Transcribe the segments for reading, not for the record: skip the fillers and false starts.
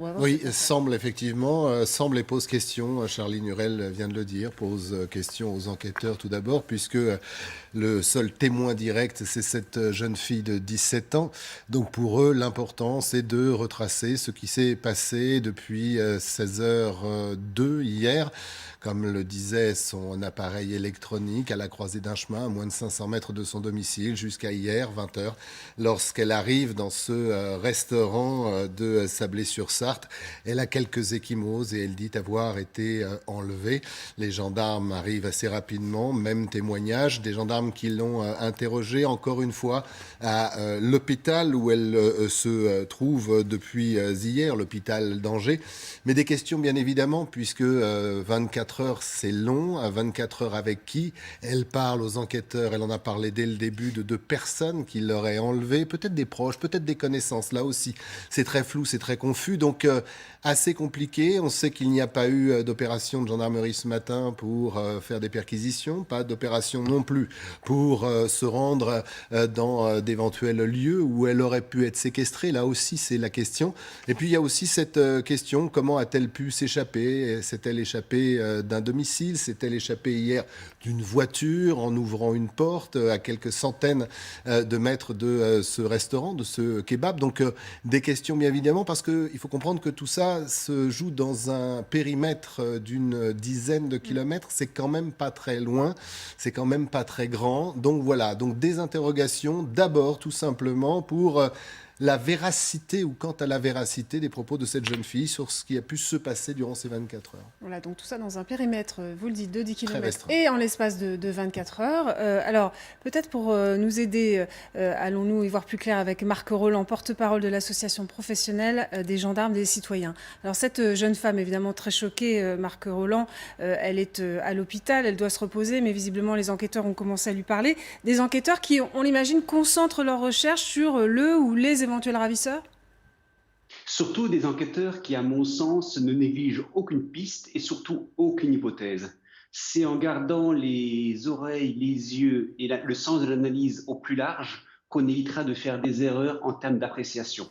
Ou avant Oui, cette affaire? semble effectivement, semble et pose question, Charlie Nurel vient de le dire, pose, question aux enquêteurs tout d'abord puisque, le seul témoin direct, c'est cette, jeune fille de 17 ans. Donc pour eux, l'important, c'est de retracer ce qui s'est passé depuis, 16h02 hier, comme le disait son appareil électronique, à la croisée d'un chemin, à moins de 500 mètres de son domicile, jusqu'à hier, 20h, lorsqu'elle arrive dans ce, restaurant, de Sablé-sur-Sarthe. Elle a quelques ecchymoses et elle dit avoir été, enlevée. Les gendarmes arrivent assez rapidement, même témoignage des gendarmes qui l'ont, interrogée encore une fois à, l'hôpital où elle, se, trouve depuis, hier, l'hôpital d'Angers. Mais des questions bien évidemment puisque, 24 heures c'est long. À 24 heures avec qui? Elle parle aux enquêteurs, elle en a parlé dès le début de 2 personnes qui l'auraient enlevée, peut-être des proches, peut-être des connaissances. Là aussi, c'est très flou, c'est très confus. Donc, assez compliqué. On sait qu'il n'y a pas eu, d'opération de gendarmerie ce matin pour, faire des perquisitions, pas d'opération non plus pour, se rendre, dans, d'éventuels lieux où elle aurait pu être séquestrée. Là aussi, c'est la question. Et puis, il y a aussi cette, question, comment a-t-elle pu s'échapper? S'est-elle échappée, d'un domicile? S'est-elle échappée hier d'une voiture en ouvrant une porte, à quelques centaines, de mètres de, ce restaurant, de ce kebab? Donc, des questions bien évidemment parce qu'il faut comprendre que tout ça se joue dans un périmètre, d'une dizaine de Mmh. kilomètres. C'est quand même pas très loin, c'est quand même pas très grand. Donc voilà, donc des interrogations d'abord tout simplement pour, la véracité ou quant à la véracité des propos de cette jeune fille sur ce qui a pu se passer durant ces 24 heures. Voilà, donc tout ça dans un périmètre, vous le dites, de 10 Très kilomètres restreint. et en l'espace de 24 heures. Alors, peut-être pour nous aider, allons-nous y voir plus clair avec Marc Rolland, porte-parole de l'association professionnelle des gendarmes des citoyens. Alors, cette jeune femme, évidemment très choquée, Marc Rolland, elle est à l'hôpital, elle doit se reposer, mais visiblement, les enquêteurs ont commencé à lui parler. Des enquêteurs qui, on l'imagine, concentrent leurs recherches sur le ou les éventuels ravisseurs. Surtout des enquêteurs qui, à mon sens, ne négligent aucune piste et surtout aucune hypothèse. C'est en gardant les oreilles, les yeux et le sens de l'analyse au plus large qu'on évitera de faire des erreurs en termes d'appréciation.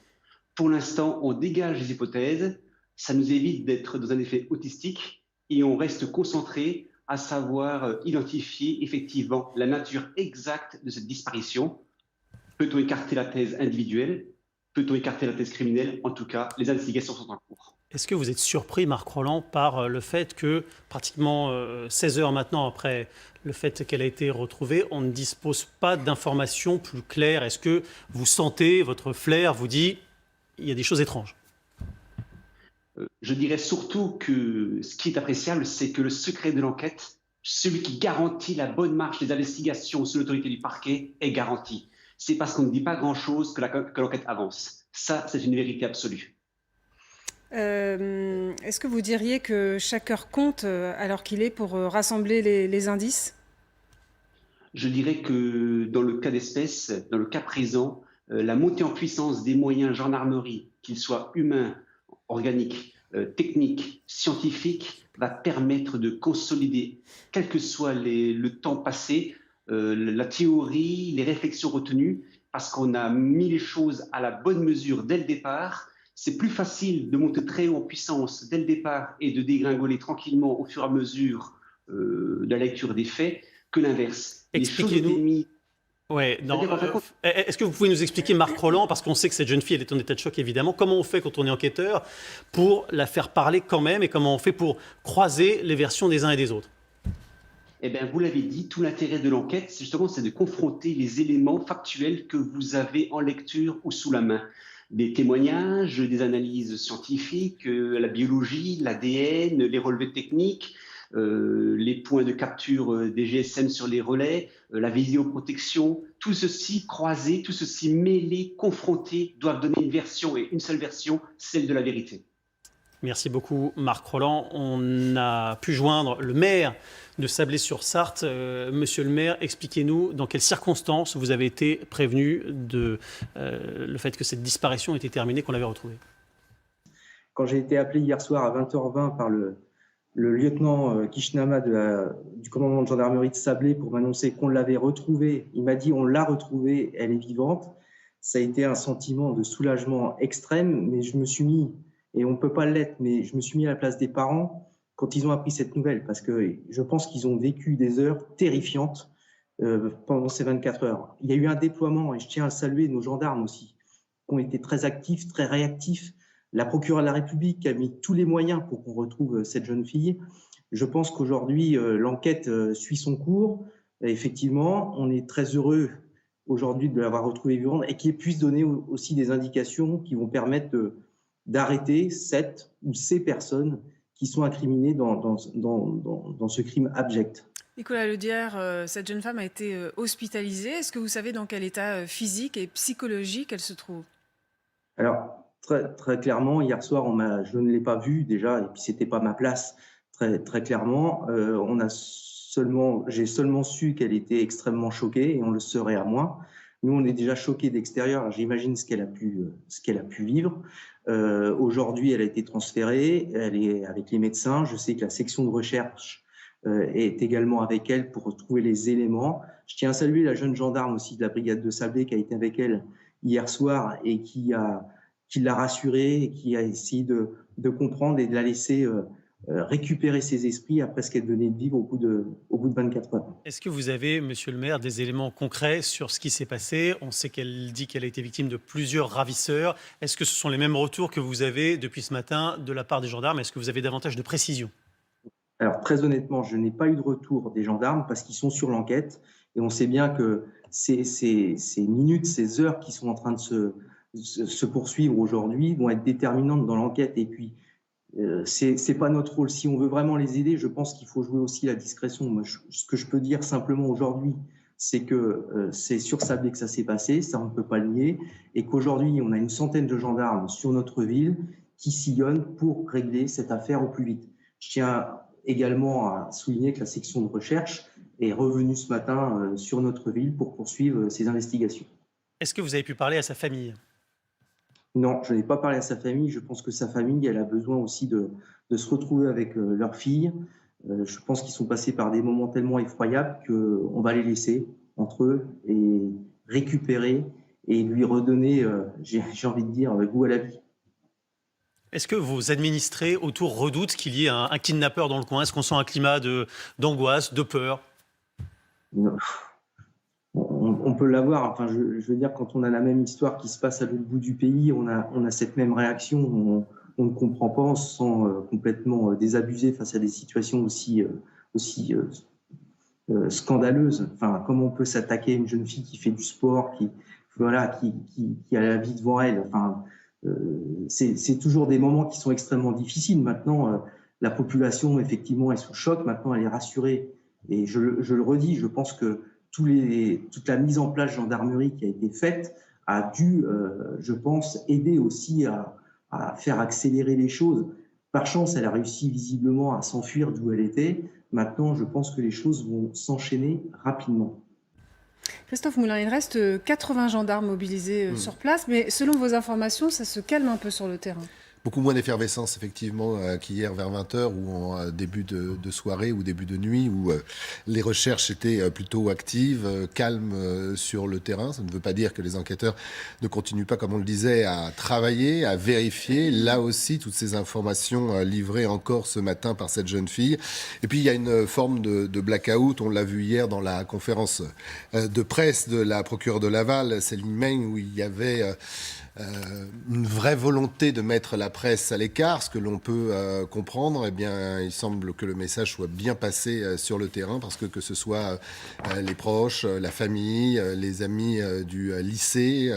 Pour l'instant, on dégage les hypothèses, ça nous évite d'être dans un effet autistique et on reste concentré à savoir identifier effectivement la nature exacte de cette disparition. Peut-on écarter la thèse individuelle? Peut-on écarter la thèse criminelle? En tout cas, les investigations sont en cours. Est-ce que vous êtes surpris, Marc Rolland, par le fait que pratiquement 16 heures maintenant après le fait qu'elle a été retrouvée, on ne dispose pas d'informations plus claires? Est-ce que vous sentez, votre flair vous dit, il y a des choses étranges? Je dirais surtout que ce qui est appréciable, c'est que le secret de l'enquête, celui qui garantit la bonne marche des investigations sous l'autorité du parquet, est garanti. C'est parce qu'on ne dit pas grand-chose que l'enquête avance. Ça, c'est une vérité absolue. Est-ce que vous diriez que chaque heure compte à l'heure qu'il est pour rassembler les indices? Je dirais que dans le cas d'espèce, dans le cas présent, la montée en puissance des moyens gendarmerie, qu'ils soient humains, organiques, techniques, scientifiques, va permettre de consolider, quel que soit le temps passé, la théorie, les réflexions retenues, parce qu'on a mis les choses à la bonne mesure dès le départ. C'est plus facile de monter très haut en puissance dès le départ et de dégringoler tranquillement au fur et à mesure de la lecture des faits que l'inverse. Les choses ont été Expliquez-nous. mises. Ouais, non, C'est-à-dire, en fin de compte, est-ce que vous pouvez nous expliquer, Marc Rolland, parce qu'on sait que cette jeune fille, elle est en état de choc évidemment, comment on fait quand on est enquêteur pour la faire parler quand même et comment on fait pour croiser les versions des uns et des autres? eh bien, vous l'avez dit, tout l'intérêt de l'enquête, c'est de confronter les éléments factuels que vous avez en lecture ou sous la main. Des témoignages, des analyses scientifiques, la biologie, l'ADN, les relevés techniques, les points de capture des GSM sur les relais, la vidéoprotection, tout ceci croisé, tout ceci mêlé, confronté, doivent donner une version et une seule version, celle de la vérité. Merci beaucoup, Marc Rolland. On a pu joindre le maire de Sablé-sur-Sarthe. Monsieur le maire, expliquez-nous dans quelles circonstances vous avez été prévenu de le fait que cette disparition était terminée, qu'on l'avait retrouvée. Quand j'ai été appelé hier soir à 20h20 par le lieutenant Kishnama du commandement de gendarmerie de Sablé pour m'annoncer qu'on l'avait retrouvée, il m'a dit on l'a retrouvée, elle est vivante. Ça a été un sentiment de soulagement extrême, mais je me suis mis et on ne peut pas l'être, mais je me suis mis à la place des parents quand ils ont appris cette nouvelle, parce que je pense qu'ils ont vécu des heures terrifiantes pendant ces 24 heures. Il y a eu un déploiement, et je tiens à saluer nos gendarmes aussi, qui ont été très actifs, très réactifs. La procureure de la République a mis tous les moyens pour qu'on retrouve cette jeune fille. Je pense qu'aujourd'hui, l'enquête suit son cours. Et effectivement, on est très heureux aujourd'hui de l'avoir retrouvée vivante et qu'il puisse donner aussi des indications qui vont permettre d'arrêter cette ou ces personnes qui sont incriminées dans ce crime abject. Nicolas Ledière, cette jeune femme a été hospitalisée. Est-ce que vous savez dans quel état physique et psychologique elle se trouve? Alors, très clairement, hier soir, je ne l'ai pas vue déjà, et puis c'était pas ma place, très clairement. J'ai seulement su qu'elle était extrêmement choquée, et on le serait à moins. Nous, on est déjà choqués d'extérieur. J'imagine ce qu'elle a pu vivre. Aujourd'hui, elle a été transférée. Elle est avec les médecins. Je sais que la section de recherche est également avec elle pour retrouver les éléments. Je tiens à saluer la jeune gendarme aussi de la brigade de Sablé qui a été avec elle hier soir et qui l'a rassurée et qui a essayé de comprendre et de la laisser récupérer ses esprits après ce qu'elle venait de vivre au bout de 24 heures. Est-ce que vous avez, monsieur le maire, des éléments concrets sur ce qui s'est passé? On sait qu'elle dit qu'elle a été victime de plusieurs ravisseurs. Est-ce que ce sont les mêmes retours que vous avez depuis ce matin de la part des gendarmes? Est-ce que vous avez davantage de précisions? Alors, très honnêtement, je n'ai pas eu de retour des gendarmes parce qu'ils sont sur l'enquête et on sait bien que ces minutes, ces heures qui sont en train de se poursuivre aujourd'hui vont être déterminantes dans l'enquête. Et puis, c'est pas notre rôle. Si on veut vraiment les aider, je pense qu'il faut jouer aussi la discrétion. Moi, ce que je peux dire simplement aujourd'hui, c'est que c'est sur Sablé que ça s'est passé, ça on ne peut pas le nier, et qu'aujourd'hui, on a une centaine de gendarmes sur notre ville qui sillonnent pour régler cette affaire au plus vite. Je tiens également à souligner que la section de recherche est revenue ce matin sur notre ville pour poursuivre ces investigations. Est-ce que vous avez pu parler à sa famille? Non, je n'ai pas parlé à sa famille. Je pense que sa famille, elle a besoin aussi de se retrouver avec leur fille. Je pense qu'ils sont passés par des moments tellement effroyables qu'on va les laisser entre eux et récupérer et lui redonner, j'ai envie de dire, goût à la vie. Est-ce que vos administrés autour redoutent qu'il y ait un kidnappeur dans le coin? Est-ce qu'on sent un climat d'angoisse, de peur? On peut l'avoir. Enfin, je veux dire, quand on a la même histoire qui se passe à l'autre bout du pays, on a cette même réaction. On ne comprend pas, on se sent complètement désabusé face à des situations aussi scandaleuses. Enfin, comment on peut s'attaquer à une jeune fille qui fait du sport, qui a la vie devant elle. Enfin, c'est toujours des moments qui sont extrêmement difficiles. Maintenant, la population, effectivement, est sous choc. Maintenant, elle est rassurée. Et je le redis, je pense que toute la mise en place gendarmerie qui a été faite a dû, je pense, aider aussi à faire accélérer les choses. Par chance, elle a réussi visiblement à s'enfuir d'où elle était. Maintenant, je pense que les choses vont s'enchaîner rapidement. Christophe Moulin, il reste 80 gendarmes mobilisés sur place, mais selon vos informations, ça se calme un peu sur le terrain. Beaucoup moins d'effervescence, effectivement, qu'hier vers 20h ou en début de soirée ou début de nuit, où les recherches étaient plutôt actives, calmes sur le terrain. Ça ne veut pas dire que les enquêteurs ne continuent pas, comme on le disait, à travailler, à vérifier. Là aussi, toutes ces informations livrées encore ce matin par cette jeune fille. Et puis, il y a une forme de blackout. On l'a vu hier dans la conférence de presse de la procureure de Laval, Céline Meigne, où il y avait une vraie volonté de mettre la presse à l'écart, ce que l'on peut comprendre. Eh bien, il semble que le message soit bien passé sur le terrain, parce que ce soit les proches, la famille, les amis du lycée,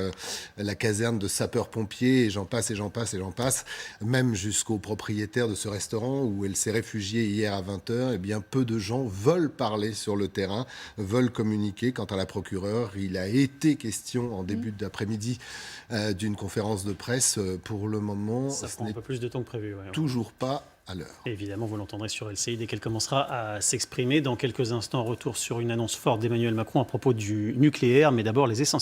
la caserne de sapeurs-pompiers, et j'en passe, et j'en passe, et j'en passe, même jusqu'au propriétaire de ce restaurant où elle s'est réfugiée hier à 20h, eh bien, peu de gens veulent parler sur le terrain, veulent communiquer. Quant à la procureure, il a été question en début d'après-midi d'une conférence de presse. Pour le moment, ça prend un peu plus de temps que prévu. Ouais. Toujours pas à l'heure. Évidemment, vous l'entendrez sur LCI dès qu'elle commencera à s'exprimer. Dans quelques instants, retour sur une annonce forte d'Emmanuel Macron à propos du nucléaire, mais d'abord les essentiels.